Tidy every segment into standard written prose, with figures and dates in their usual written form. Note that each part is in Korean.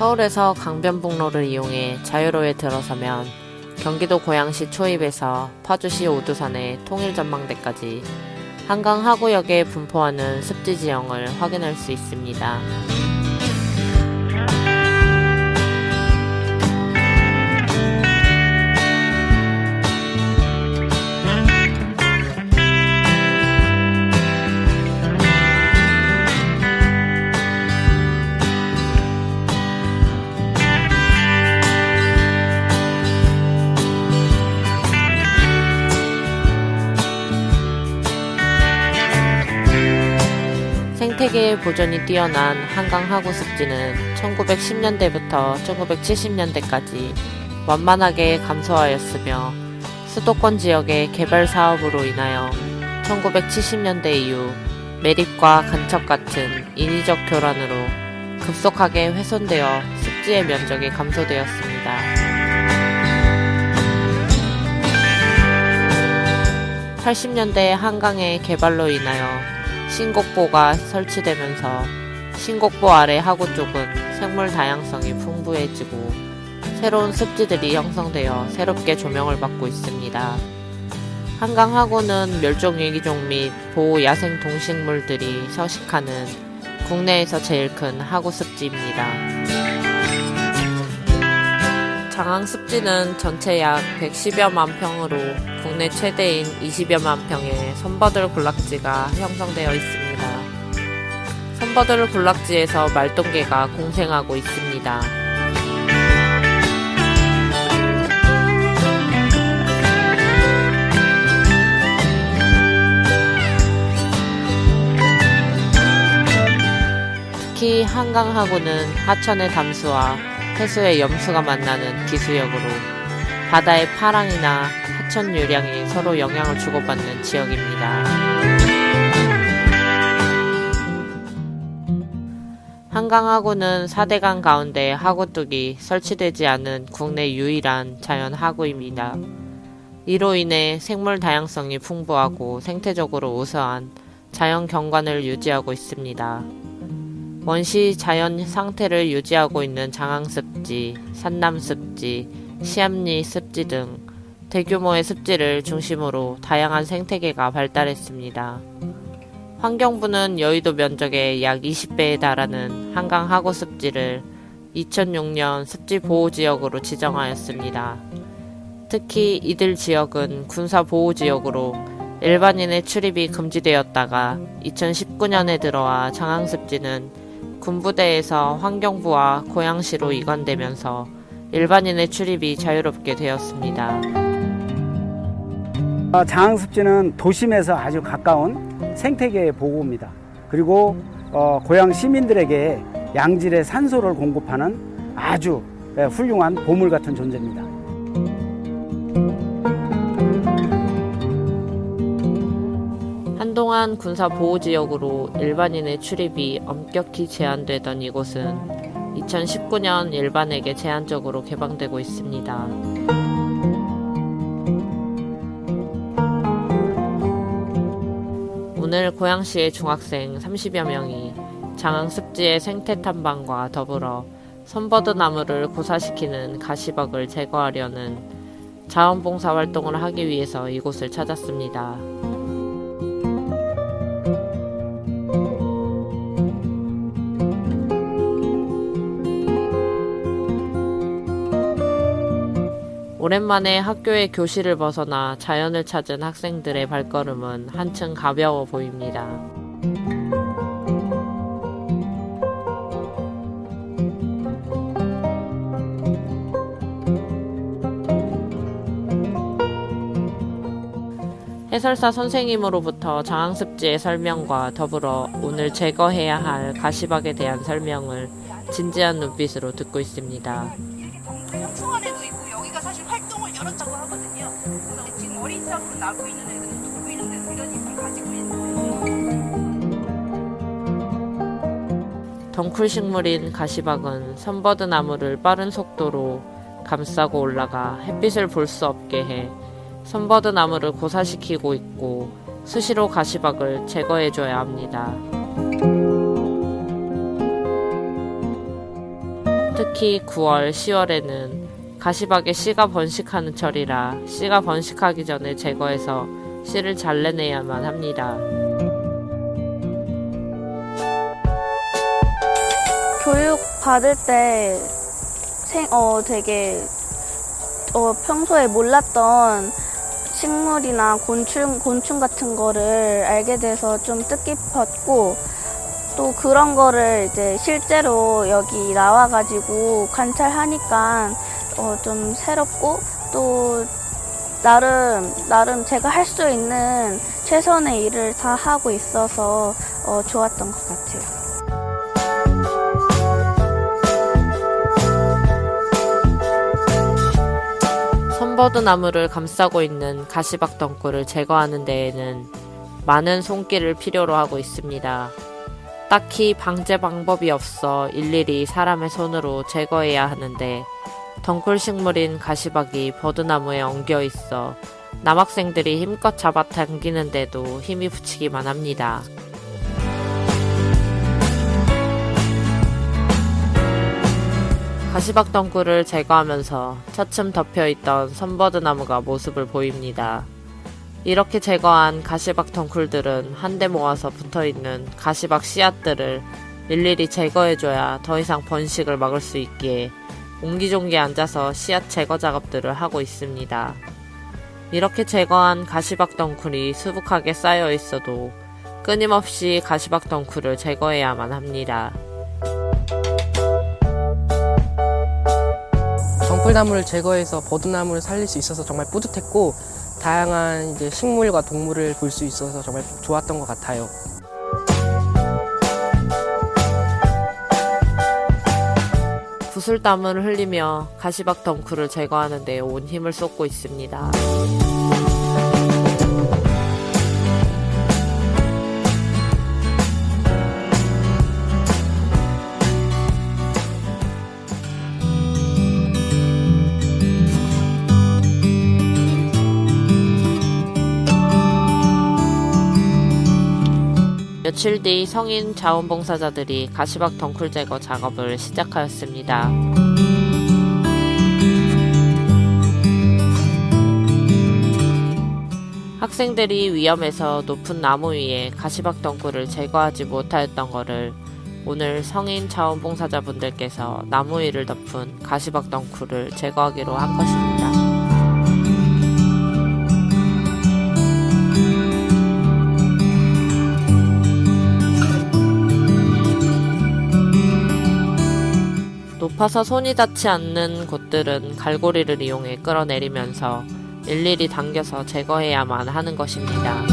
서울에서 강변북로를 이용해 자유로에 들어서면 경기도 고양시 초입에서 파주시 오두산의 통일전망대까지 한강 하구역에 분포하는 습지 지형을 확인할 수 있습니다. 생태계의 보존이 뛰어난 한강 하구 습지는 1910년대부터 1970년대까지 완만하게 감소하였으며 수도권 지역의 개발 사업으로 인하여 1970년대 이후 매립과 간척 같은 인위적 교란으로 급속하게 훼손되어 습지의 면적이 감소되었습니다. 80년대 한강의 개발로 인하여 신곡보가 설치되면서 신곡보 아래 하구 쪽은 생물 다양성이 풍부해지고 새로운 습지들이 형성되어 새롭게 조명을 받고 있습니다. 한강 하구는 멸종위기종 및 보호 야생 동식물들이 서식하는 국내에서 제일 큰 하구 습지입니다. 장항 습지는 전체 약 110여만 평으로 국내 최대인 20여만 평의 선버들 군락지가 형성되어 있습니다. 선버들 군락지에서 말똥개가 공생하고 있습니다. 특히 한강 하구는 하천의 담수와 해수의 염수가 만나는 기수역으로 바다의 파랑이나 하천 유량이 서로 영향을 주고받는 지역입니다. 한강 하구는 4대강 가운데 하구뚝이 설치되지 않은 국내 유일한 자연 하구입니다. 이로 인해 생물 다양성이 풍부하고 생태적으로 우수한 자연 경관을 유지하고 있습니다. 원시 자연 상태를 유지하고 있는 장항습지, 산남습지, 시암리 습지 등 대규모의 습지를 중심으로 다양한 생태계가 발달했습니다. 환경부는 여의도 면적의 약 20배에 달하는 한강 하구 습지를 2006년 습지보호지역으로 지정하였습니다. 특히 이들 지역은 군사보호지역으로 일반인의 출입이 금지되었다가 2019년에 들어와 장항습지는 군부대에서 환경부와 고양시로 이관되면서 일반인의 출입이 자유롭게 되었습니다. 장항습지는 도심에서 아주 가까운 생태계 보호입니다. 그리고 고양 시민들에게 양질의 산소를 공급하는 아주 훌륭한 보물 같은 존재입니다. 한동안 군사보호지역으로 일반인의 출입이 엄격히 제한되던 이곳은 2019년 일반에게 제한적으로 개방되고 있습니다. 오늘 고양시의 중학생 30여 명이 장항습지의 생태 탐방과 더불어 선버드 나무를 고사시키는 가시박을 제거하려는 자원봉사 활동을 하기 위해서 이곳을 찾았습니다. 오랜만에 학교의 교실을 벗어나 자연을 찾은 학생들의 발걸음은 한층 가벼워 보입니다. 해설사 선생님으로부터 장항습지의 설명과 더불어 오늘 제거해야 할 가시박에 대한 설명을 진지한 눈빛으로 듣고 있습니다. 청원에도 있고 여기가 사실 활동을 열었다고 하거든요. 그래서 지금 어린 싹으로 나고 있는 애들은 또 보이는 대로 이런 잎을 가지고 있는데 덩쿨 식물인 가시박은 선버드 나무를 빠른 속도로 감싸고 올라가 햇빛을 볼 수 없게 해 선버드 나무를 고사시키고 있고 수시로 가시박을 제거해줘야 합니다. 특히 9월, 10월에는 가시박의 씨가 번식하는 철이라 씨가 번식하기 전에 제거해서 씨를 잘라내야만 합니다. 교육 받을 때 되게 평소에 몰랐던 식물이나 곤충 같은 거를 알게 돼서 좀 뜻깊었고, 또 그런 거를 이제 실제로 여기 나와가지고 관찰하니까 좀 새롭고, 또 나름 제가 할 수 있는 최선의 일을 다 하고 있어서 좋았던 것 같아요. 선버드 나무를 감싸고 있는 가시박 덩굴을 제거하는 데에는 많은 손길을 필요로 하고 있습니다. 딱히 방제 방법이 없어 일일이 사람의 손으로 제거해야 하는데, 덩굴 식물인 가시박이 버드나무에 엉겨 있어 남학생들이 힘껏 잡아당기는데도 힘이 붙이기만 합니다. 가시박 덩굴을 제거하면서 차츰 덮여있던 선버드나무가 모습을 보입니다. 이렇게 제거한 가시박 덩굴들은 한데 모아서 붙어있는 가시박 씨앗들을 일일이 제거해줘야 더 이상 번식을 막을 수 있기에 옹기종기 앉아서 씨앗 제거 작업들을 하고 있습니다. 이렇게 제거한 가시박 덩굴이 수북하게 쌓여 있어도 끊임없이 가시박 덩굴을 제거해야만 합니다. 정풀나무를 제거해서 버드나무를 살릴 수 있어서 정말 뿌듯했고, 다양한 이제 식물과 동물을 볼 수 있어서 정말 좋았던 것 같아요. 구슬땀을 흘리며 가시박 덩굴을 제거하는 데 온 힘을 쏟고 있습니다. 며칠 뒤 성인 자원봉사자들이 가시박 덩굴 제거 작업을 시작하였습니다. 학생들이 위험해서 높은 나무 위에 가시박 덩굴을 제거하지 못하였던 것을 오늘 성인 자원봉사자분들께서 나무 위를 덮은 가시박 덩굴을 제거하기로 한 것입니다. 높아서 손이 닿지 않는 곳들은 갈고리를 이용해 끌어내리면서 일일이 당겨서 제거해야만 하는 것입니다.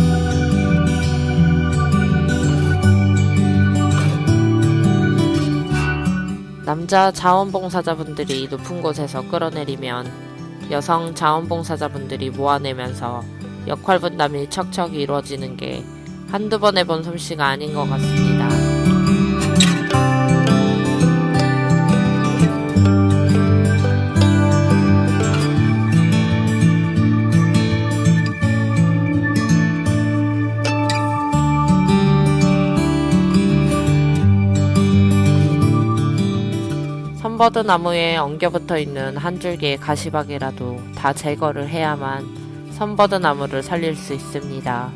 남자 자원봉사자분들이 높은 곳에서 끌어내리면 여성 자원봉사자분들이 모아내면서 역할 분담이 척척 이루어지는 게 한두 번 해본 솜씨가 아닌 것 같습니다. 선버드 나무에 엉겨붙어 있는 한 줄기의 가시박이라도 다 제거를 해야만 선버드 나무를 살릴 수 있습니다.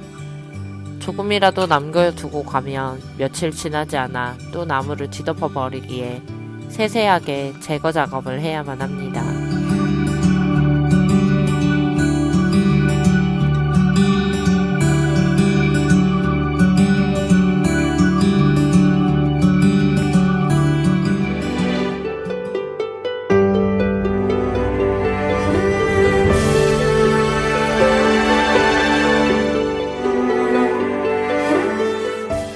조금이라도 남겨두고 가면 며칠 지나지 않아 또 나무를 뒤덮어 버리기에 세세하게 제거 작업을 해야만 합니다.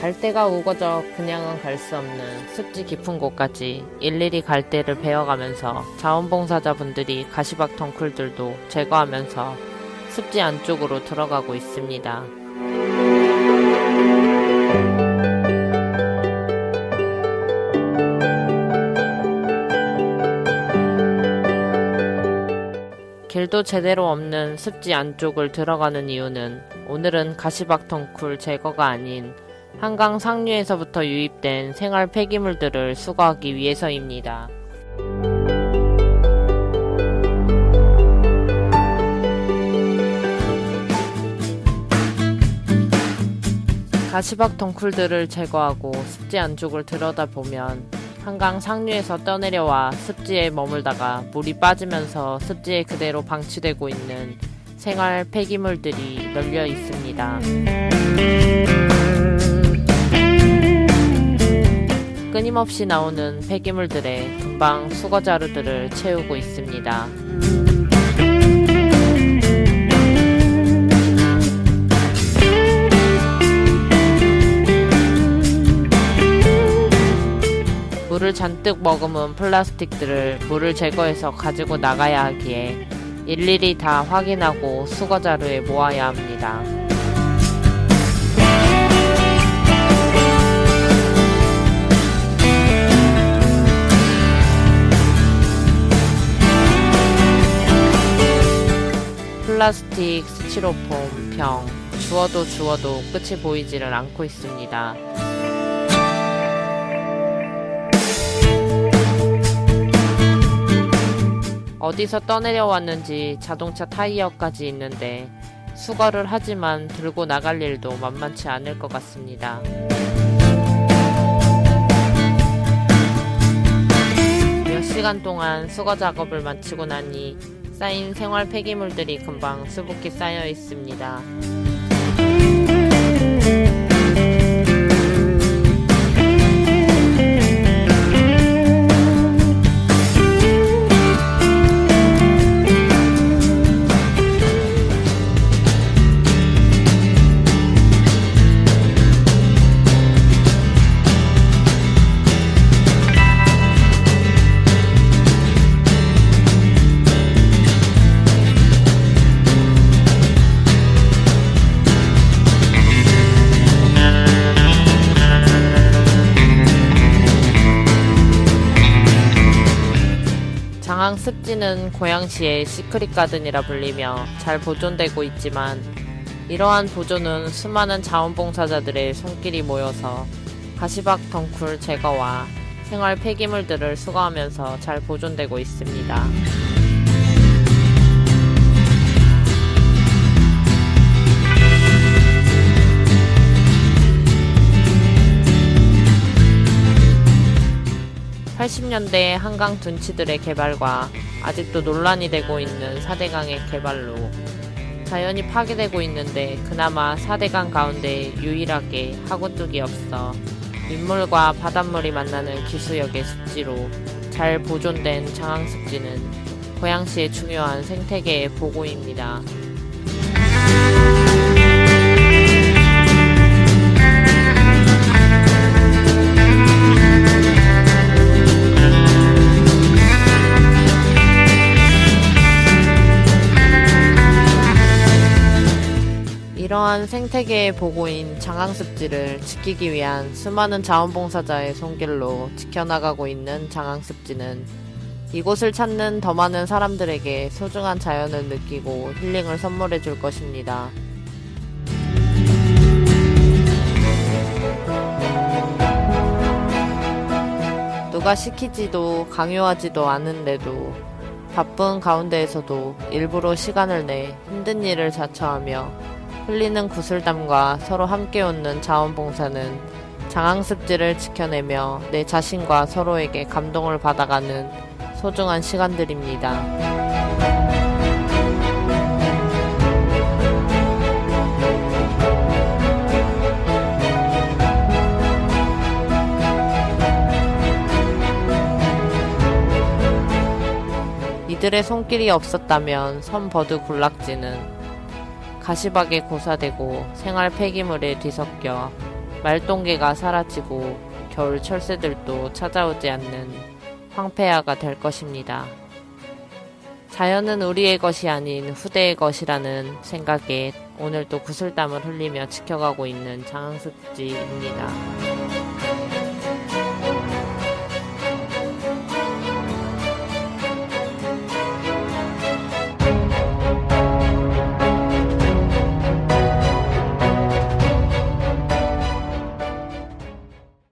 갈대가 우거져 그냥은 갈 수 없는 습지 깊은 곳까지 일일이 갈대를 베어가면서 자원봉사자분들이 가시박 덩굴들도 제거하면서 습지 안쪽으로 들어가고 있습니다. 길도 제대로 없는 습지 안쪽을 들어가는 이유는 오늘은 가시박 덩굴 제거가 아닌 한강 상류에서부터 유입된 생활 폐기물들을 수거하기 위해서입니다. 가시박 덩쿨들을 제거하고 습지 안쪽을 들여다보면 한강 상류에서 떠내려와 습지에 머물다가 물이 빠지면서 습지에 그대로 방치되고 있는 생활 폐기물들이 널려 있습니다. 끊임없이 나오는 폐기물들에 금방 수거자루들을 채우고 있습니다. 물을 잔뜩 머금은 플라스틱들을 물을 제거해서 가지고 나가야 하기에 일일이 다 확인하고 수거자루에 모아야 합니다. 플라스틱, 스티로폼, 병, 주워도 끝이 보이지를 않고 있습니다. 어디서 떠내려왔는지 자동차 타이어까지 있는데 수거를 하지만 들고 나갈 일도 만만치 않을 것 같습니다. 몇 시간 동안 수거 작업을 마치고 나니 쌓인 생활 폐기물들이 금방 수북히 쌓여 있습니다. 장항습지는 고양시의 시크릿 가든이라 불리며 잘 보존되고 있지만 이러한 보존은 수많은 자원봉사자들의 손길이 모여서 가시박 덩쿨 제거와 생활 폐기물들을 수거하면서 잘 보존되고 있습니다. (80년대) 한강 둔치들의 개발과 아직도 논란이 되고 있는 4대강의 개발로 자연이 파괴되고 있는데 그나마 4대강 가운데 유일하게 하구뚝이 없어 민물과 바닷물이 만나는 기수역의 습지로 잘 보존된 장항습지는 고양시의 중요한 생태계의 보고입니다. 이러한 생태계의 보고인 장항습지를 지키기 위한 수많은 자원봉사자의 손길로 지켜나가고 있는 장항습지는 이곳을 찾는 더 많은 사람들에게 소중한 자연을 느끼고 힐링을 선물해 줄 것입니다. 누가 시키지도 강요하지도 않은데도 바쁜 가운데에서도 일부러 시간을 내 힘든 일을 자처하며 흘리는 구슬땀과 서로 함께 웃는 자원봉사는 장항습지를 지켜내며 내 자신과 서로에게 감동을 받아가는 소중한 시간들입니다. 이들의 손길이 없었다면 선버드 군락지는 가시박에 고사되고 생활 폐기물에 뒤섞여 말똥개가 사라지고 겨울 철새들도 찾아오지 않는 황폐화가 될 것입니다. 자연은 우리의 것이 아닌 후대의 것이라는 생각에 오늘도 구슬땀을 흘리며 지켜가고 있는 장항습지입니다.